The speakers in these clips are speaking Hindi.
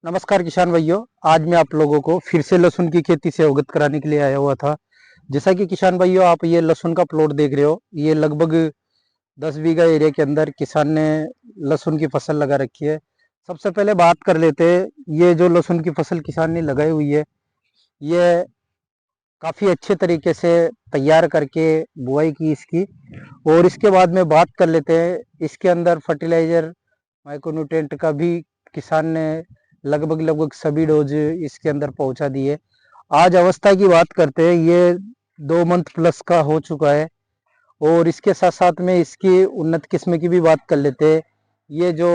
नमस्कार किसान भाइयों। आज मैं आप लोगों को फिर से लहसुन की खेती से अवगत कराने के लिए आया हुआ था। जैसा कि किसान भाइयों, आप ये लहसुन का प्लॉट देख रहे हो, ये लगभग 10 बीघा एरिया के अंदर किसान ने लहसुन की फसल लगा रखी है। सबसे पहले बात कर लेते हैं, ये जो लहसुन की फसल किसान ने लगाई हुई है, ये काफ़ी अच्छे तरीके से तैयार करके बुआई की इसकी। और इसके बाद में बात कर लेते हैं, इसके अंदर फर्टिलाइज़र माइक्रोन्यूट्रिएंट का भी किसान ने लगभग सभी डोज इसके अंदर पहुंचा दिए। आज अवस्था की बात करते हैं, ये 2 मंथ प्लस का हो चुका है। और इसके साथ साथ में इसकी उन्नत किस्म की भी बात कर लेते हैं। ये जो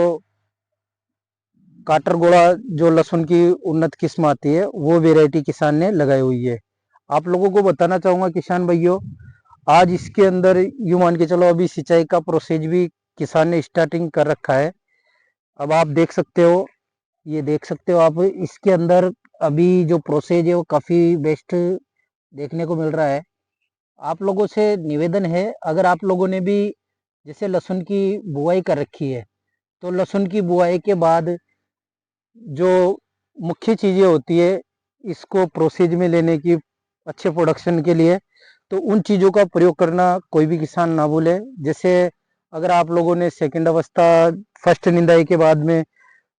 काटरगोड़ा जो लहसुन की उन्नत किस्म आती है, वो वेराइटी किसान ने लगाई हुई है। आप लोगों को बताना चाहूँगा किसान भाइयों, आज इसके अंदर यूँ मान के चलो, अभी सिंचाई का प्रोसेस भी किसान ने स्टार्टिंग कर रखा है। अब आप देख सकते हो, ये देख सकते हो आप, इसके अंदर अभी जो प्रोसेस है वो काफ़ी बेस्ट देखने को मिल रहा है। आप लोगों से निवेदन है, अगर आप लोगों ने भी जैसे लहसुन की बुआई कर रखी है, तो लहसुन की बुआई के बाद जो मुख्य चीज़ें होती है इसको प्रोसेज में लेने की, अच्छे प्रोडक्शन के लिए, तो उन चीज़ों का प्रयोग करना कोई भी किसान ना भूले। जैसे अगर आप लोगों ने सेकंड अवस्था, फर्स्ट निंदाई के बाद में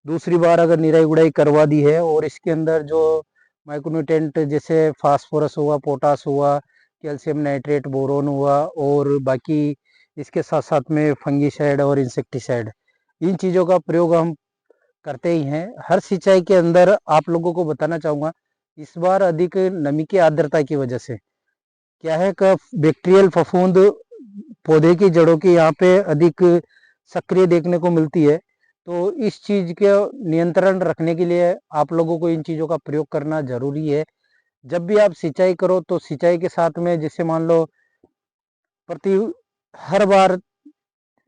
दूसरी बार अगर निराई गुड़ाई करवा दी है, और इसके अंदर जो माइक्रोन्यूट्रिएंट जैसे फास्फोरस हुआ, पोटास हुआ, कैल्शियम नाइट्रेट, बोरोन हुआ, और बाकी इसके साथ साथ में फंगीसाइड और इंसेक्टिसाइड, इन चीज़ों का प्रयोग हम करते ही हैं हर सिंचाई के अंदर। आप लोगों को बताना चाहूँगा, इस बार अधिक नमी की आर्द्रता की वजह से क्या है कि बैक्टीरियल फफूंद पौधे की जड़ों की यहाँ पे अधिक सक्रिय देखने को मिलती है। तो इस चीज़ के नियंत्रण रखने के लिए आप लोगों को इन चीज़ों का प्रयोग करना ज़रूरी है। जब भी आप सिंचाई करो, तो सिंचाई के साथ में जैसे मान लो प्रति हर बार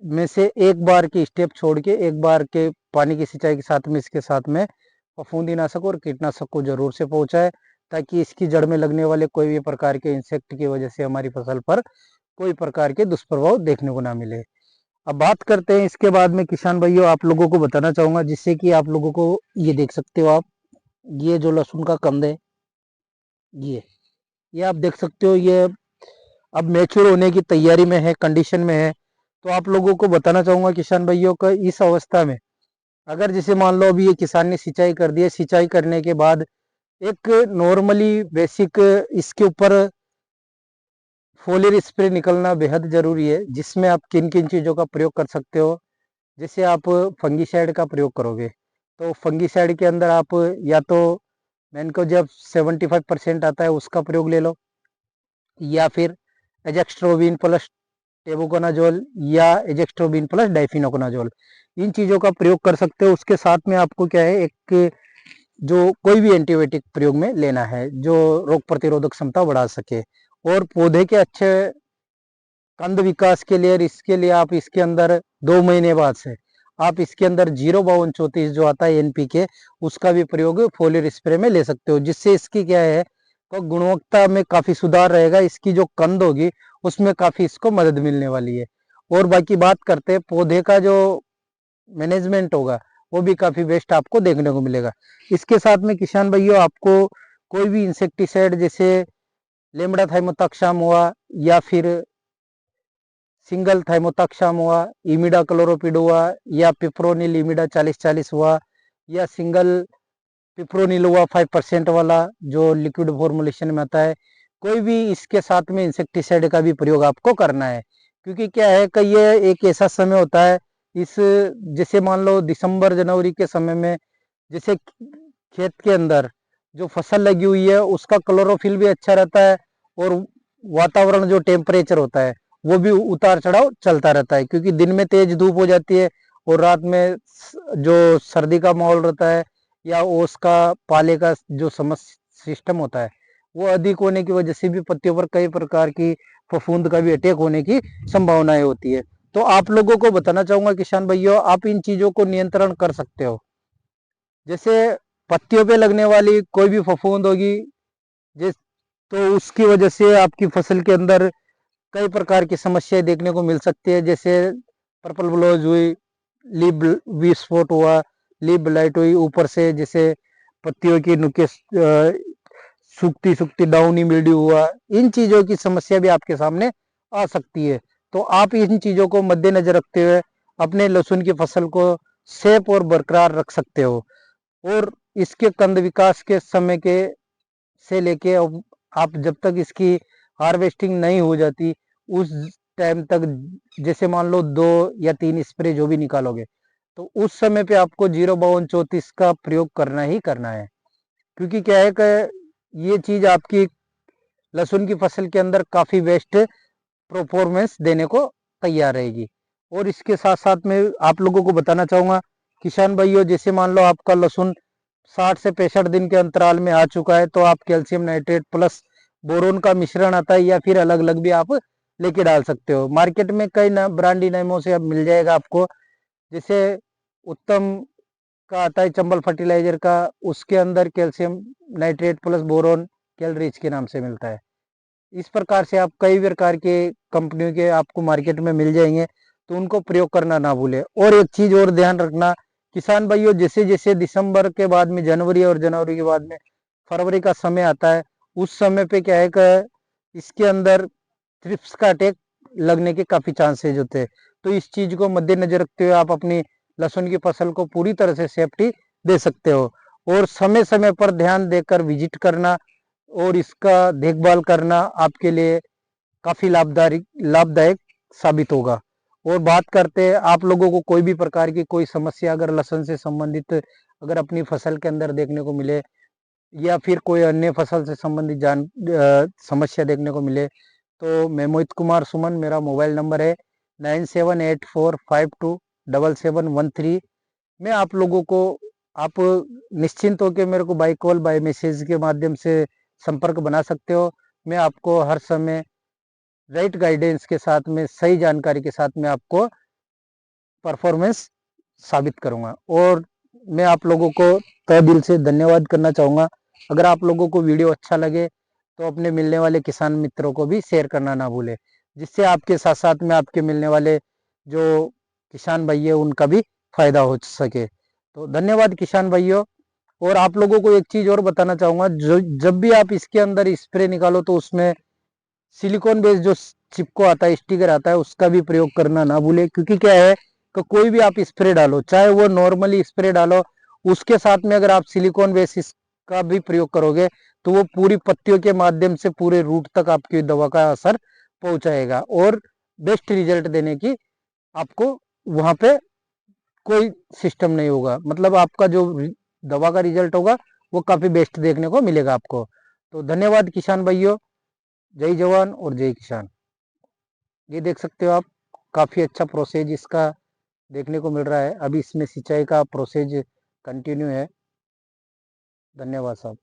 में से एक बार की स्टेप छोड़ के एक बार के पानी की सिंचाई के साथ में इसके साथ में फफूंदीनाशक और कीटनाशक को जरूर से पहुंचाए, ताकि इसकी जड़ में लगने वाले कोई भी प्रकार के इंसेक्ट की वजह से हमारी फसल पर कोई प्रकार के दुष्प्रभाव देखने को ना मिले। अब बात करते हैं इसके बाद में किसान भाइयों, आप लोगों को बताना चाहूंगा, जिससे कि आप लोगों को ये देख सकते हो आप, ये जो लहसुन का कंद है, ये आप देख सकते हो, ये अब मैच्योर होने की तैयारी में है, कंडीशन में है। तो आप लोगों को बताना चाहूंगा किसान भाइयों का, इस अवस्था में अगर जैसे मान लो अभी ये किसान ने सिंचाई कर दी है, सिंचाई करने के बाद एक नॉर्मली बेसिक इसके ऊपर फोलियर स्प्रे निकलना बेहद जरूरी है, जिसमें आप किन किन चीज़ों का प्रयोग कर सकते हो। जैसे आप फंगीसाइड का प्रयोग करोगे, तो फंगीसाइड के अंदर आप या तो मैनकोजेब 75% आता है, उसका प्रयोग ले लो, या फिर एजेक्स्ट्रोबिन प्लस टेबुकोनाजोल या एजेक्स्ट्रोबिन प्लस डाइफिनोकोनाजोल, इन चीज़ों का प्रयोग कर सकते हो। उसके साथ में आपको क्या है, एक जो कोई भी एंटीबायोटिक प्रयोग में लेना है जो रोग प्रतिरोधक क्षमता बढ़ा सके, और पौधे के अच्छे कंद विकास के लिए, और इसके लिए आप इसके अंदर 2 महीने बाद से आप इसके अंदर 05234 जो आता है एनपीके, उसका भी प्रयोग फोलियर स्प्रे में ले सकते हो, जिससे इसकी क्या है तो गुणवत्ता में काफ़ी सुधार रहेगा। इसकी जो कंद होगी उसमें काफ़ी इसको मदद मिलने वाली है। और बाकी बात करते हैं पौधे का जो मैनेजमेंट होगा, वो भी काफ़ी बेस्ट आपको देखने को मिलेगा। इसके साथ में किसान भाइयों, आपको कोई भी इंसेक्टिसाइड जैसे लेमड़ा थाइमोथाक्साम हुआ, या फिर सिंगल थाइमोथाक्साम हुआ, इमिडा क्लोरोपिड हुआ, या पिप्रोनिल इमिडा 4040 हुआ, या सिंगल पिप्रोनिल हुआ 5% वाला जो लिक्विड फॉर्मुलेशन में आता है, कोई भी इसके साथ में इंसेक्टिसाइड का भी प्रयोग आपको करना है। क्योंकि क्या है कि ये एक ऐसा समय होता है, इस जैसे मान लो दिसंबर जनवरी के समय में, जैसे खेत के अंदर जो फसल लगी हुई है उसका क्लोरोफिल भी अच्छा रहता है, और वातावरण जो टेम्परेचर होता है वो भी उतार चढ़ाव चलता रहता है, क्योंकि दिन में तेज धूप हो जाती है और रात में जो सर्दी का माहौल रहता है, या ओस का पाले का जो समस्या सिस्टम होता है, वो अधिक होने की वजह से भी पत्तियों पर कई प्रकार की फफूंद का भी अटैक होने की संभावनाएं होती है। तो आप लोगों को बताना चाहूंगा किसान भाइयों, आप इन चीज़ों को नियंत्रण कर सकते हो। जैसे पत्तियों पे लगने वाली कोई भी फफूंद होगी, जिस तो उसकी वजह से आपकी फसल के अंदर कई प्रकार की समस्याएं देखने को मिल सकती है। जैसे पर्पल ब्लोज हुई, लीफ विस्फोट हुआ, लीफ ब्लाइट हुई, ऊपर से जैसे पत्तियों की नुके सूखती सूखती डाउनी मिल्ड्यू हुआ, इन चीजों की समस्या भी आपके सामने आ सकती है। तो आप इन चीजों को मद्देनजर रखते हुए अपने लहसुन की फसल को सेफ और बरकरार रख सकते हो। और इसके कंद विकास के समय के से लेके अब आप जब तक इसकी हार्वेस्टिंग नहीं हो जाती उस टाइम तक, जैसे मान लो 2 या 3 स्प्रे जो भी निकालोगे, तो उस समय पे आपको 05234 का प्रयोग करना ही करना है। क्योंकि क्या है कि ये चीज आपकी लहसुन की फसल के अंदर काफी बेस्ट परफॉर्मेंस देने को तैयार रहेगी। और इसके साथ साथ में आप लोगों को बताना चाहूंगा किसान भाइयों, जैसे मान लो आपका लहसुन 60 से 65 दिन के अंतराल में आ चुका है, तो आप कैल्शियम नाइट्रेट प्लस बोरोन का मिश्रण आता है, या फिर अलग अलग भी आप लेके डाल सकते हो। मार्केट में कई ब्रांडी नामों से अब मिल जाएगा आपको, जैसे उत्तम का आता है चंबल फर्टिलाइजर का, उसके अंदर calcium nitrate plus boron calories के नाम से मिलता है। इस प्रकार से आप कई प्रकार के कंपनियों के आपको मार्केट में मिल जाएंगे, तो उनको प्रयोग करना ना भूले। और एक चीज और ध्यान रखना किसान भाइयों, जैसे जैसे दिसंबर के बाद में जनवरी और जनवरी के बाद में फरवरी का समय आता है, उस समय पे क्या है कि इसके अंदर थ्रिप्स का अटैक लगने के काफी चांसेज होते हैं। तो इस चीज को मद्देनजर रखते हुए आप अपनी लहसुन की फसल को पूरी तरह से सेफ्टी दे सकते हो। और समय समय पर ध्यान देकर विजिट करना और इसका देखभाल करना आपके लिए काफी लाभदायक साबित होगा। और बात करते हैं, आप लोगों को कोई भी प्रकार की कोई समस्या अगर लहसुन से संबंधित अगर अपनी फसल के अंदर देखने को मिले, या फिर कोई अन्य फसल से संबंधित समस्या देखने को मिले, तो मैं मोहित कुमार सुमन, मेरा मोबाइल नंबर है 9784527713। मैं आप लोगों को, आप निश्चिंत होकर मेरे को बाय कॉल बाय मैसेज के माध्यम से संपर्क बना सकते हो। मैं आपको हर समय राइट गाइडेंस के साथ में, सही जानकारी के साथ में आपको परफॉर्मेंस साबित करूंगा। और मैं आप लोगों को तहे दिल से धन्यवाद करना चाहूँगा। अगर आप लोगों को वीडियो अच्छा लगे तो अपने मिलने वाले किसान मित्रों को भी शेयर करना ना भूलें, जिससे आपके साथ साथ में आपके मिलने वाले जो किसान भाई है उनका भी फायदा हो सके। तो धन्यवाद किसान भाइयों। और आप लोगों को एक चीज और बताना चाहूँगा, जो जब भी आप इसके अंदर स्प्रे निकालो तो उसमें सिलिकॉन बेस्ड जो चिपको आता है, स्टिकर आता है, उसका भी प्रयोग करना ना भूले। क्योंकि क्या है कि कोई भी आप स्प्रे डालो, चाहे वो नॉर्मली स्प्रे डालो, उसके साथ में अगर आप सिलिकॉन बेस्ड इसका भी प्रयोग करोगे तो वो पूरी पत्तियों के माध्यम से पूरे रूट तक आपकी दवा का असर पहुंचाएगा और बेस्ट रिजल्ट देने की आपको वहां पे कोई सिस्टम नहीं होगा। मतलब आपका जो दवा का रिजल्ट होगा वो काफी बेस्ट देखने को मिलेगा आपको। तो धन्यवाद किसान भाइयों। जय जवान और जय किसान। ये देख सकते हो आप, काफी अच्छा प्रोसेज इसका देखने को मिल रहा है। अभी इसमें सिंचाई का प्रोसेज कंटिन्यू है। धन्यवाद साहब।